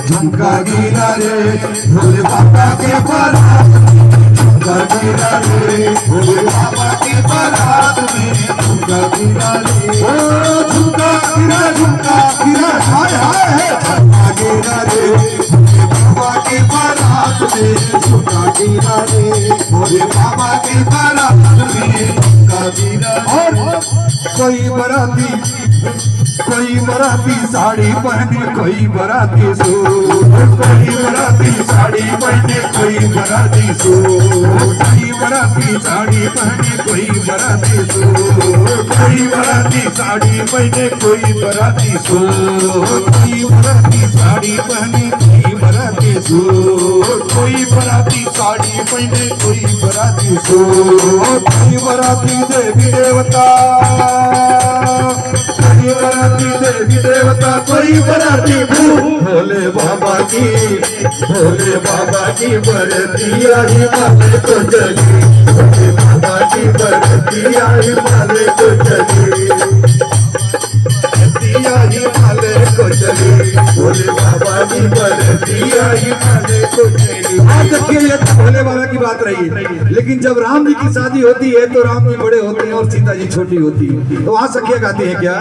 झुमका गिरा रे भोले बाबा के बारात झुमका गिरा रे भोले बाबा के बारात में झुमका गिरा रे ओ झुमका गिरा हाय हाय है झुमका गिरा रे भोले बाबा के बारात में झुमका गिरा रे भोले बाबा के बारात में झुमका गिरा और कोई बराती साड़ी पहने कोई बराती सूट कोई बराती साड़ी पहने कोई बराती सूट कोई बराती साड़ी पहने कोई बराती सूट कोई बराती साड़ी पहने कोई बराती सूट कोई बराती साड़ी पहने कोई बराती सूट कोई बराती साड़ी पहने कोई बराती सूट कोई बराती देवी देवता देवी देवता कोई बराती भोले बाबा की बरतिया हिमालय को चली भोले बाबा की बरतिया हिमालय को चली हिमालय को चली भोले बाबा की बरतिया हिमालय को चली। आज देखिए ये भोले बाबा की बात रही है, लेकिन जब राम जी की शादी होती है तो राम जी बड़े होते हैं और सीता जी छोटी होती है। तो वहां सखिया गाती है क्या,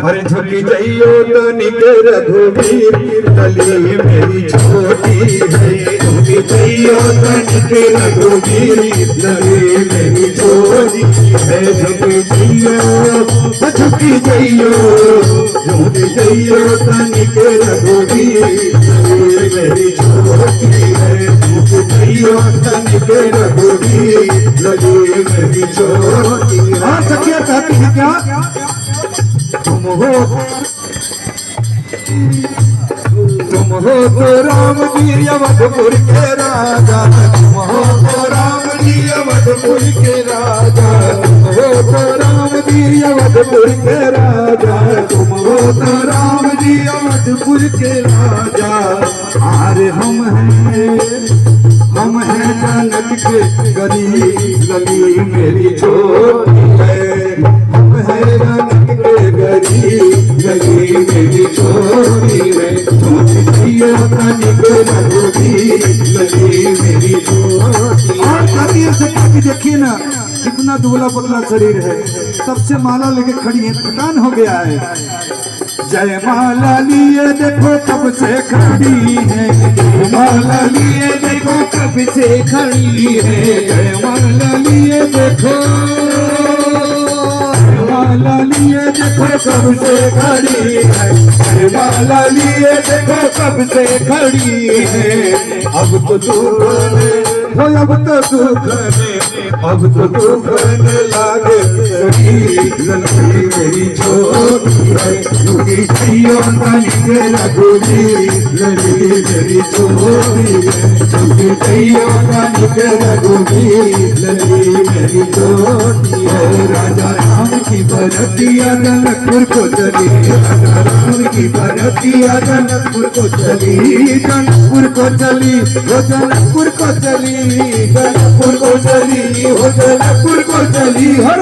अरे झुकी जइयो तो निके रघुवीर कली मेरी छोटी है झुकी जइयो तो निके रघुवीर कली मेरी छोटी है झुकी जइयो झुकी जइयो तो निके रघुवीर कली मेरी छोटी है झुकी जइयो तो निके रघुवीर कली मेरी छोटी है। हाँ सखिया कहती है क्या, तुम हो तो राम जी अवधपुर के राजा तुम हो तो राम जी अवधपुर के राजा तुम हो तो राम जी अवधपुर के राजा तुम हो तो राम जी अवधपुर के राजा। अरे हम हैं जनक के गरीब गली मेरी छोटी है हम हैं जनक के गरीब गली मेरी छोटी है छोटी मेरी छोटी। और करियर से काफी देखिए ना कितना दुबला पतला शरीर है, तब से माला लेके खड़ी है, थकान हो गया है। जय माला लिए देखो कब से खड़ी है जय माला लिए देखो कब से खड़ी है जय माला लिए देखो माला लिए देखो कब से खड़ी है माला लिए देखो कब से खड़ी है। अब तो दुख लागे सखी लड़की मेरी छोटी है झुकी जइयो के रघुवीर लड़की मेरी छोटी है झुकी जइयो के रघुवीर लड़की मेरी छोटी है। राजा राम की बरतिया जनकपुर को चली राजा राम की बरतिया जनकपुर को चली जनकपुर को चली वो जनकपुर को चली जनकपुर को चली हो जनकपुर को चली हो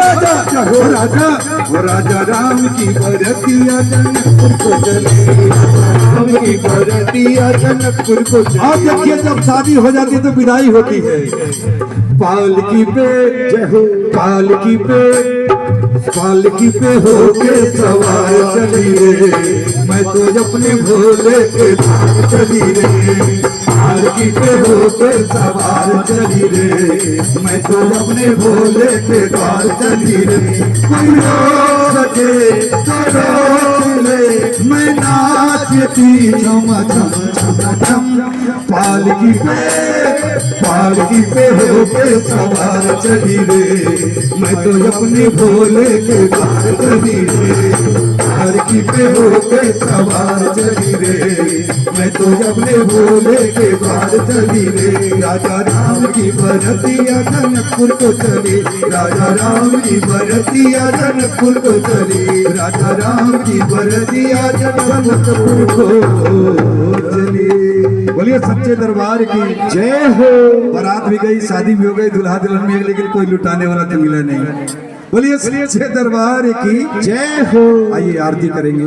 राजा राम की बरतिया जनकपुर को चली राम की बरतिया जनकपुर को चली। आप देखिए जब शादी हो जाती है तो विदाई होती है, पालकी पे जय हो पालकी पे होके सवार चली रे मैं तो अपने भोले के धाम चली रे पालकी पे होके सवार चली रे मैं तो अपने भोले के द्वार चली रे कोई रोक सके तो रोक ले मैं नाचती झम झम झम झम पालकी पे होके सवार चली रे मैं तो अपने भोले के द्वार चली रे पालकी पे होके सवार चली रे मैं तो अपने भोले के द्वार चली रे। राजा राम की बरतिया जनकपुर को चली राजा राम की बरतिया जनकपुर को चली राजा राम की बरतिया जनकपुर को चली। बोलिए सच्चे दरबार की जय हो। बारात भी गई, शादी भी हो गई, दुल्हा दुल्हन भी, लेकिन कोई लुटाने वाला तो मिला नहीं। बोलिए सच्चे दरबार की जय हो। आइए आरती करेंगे।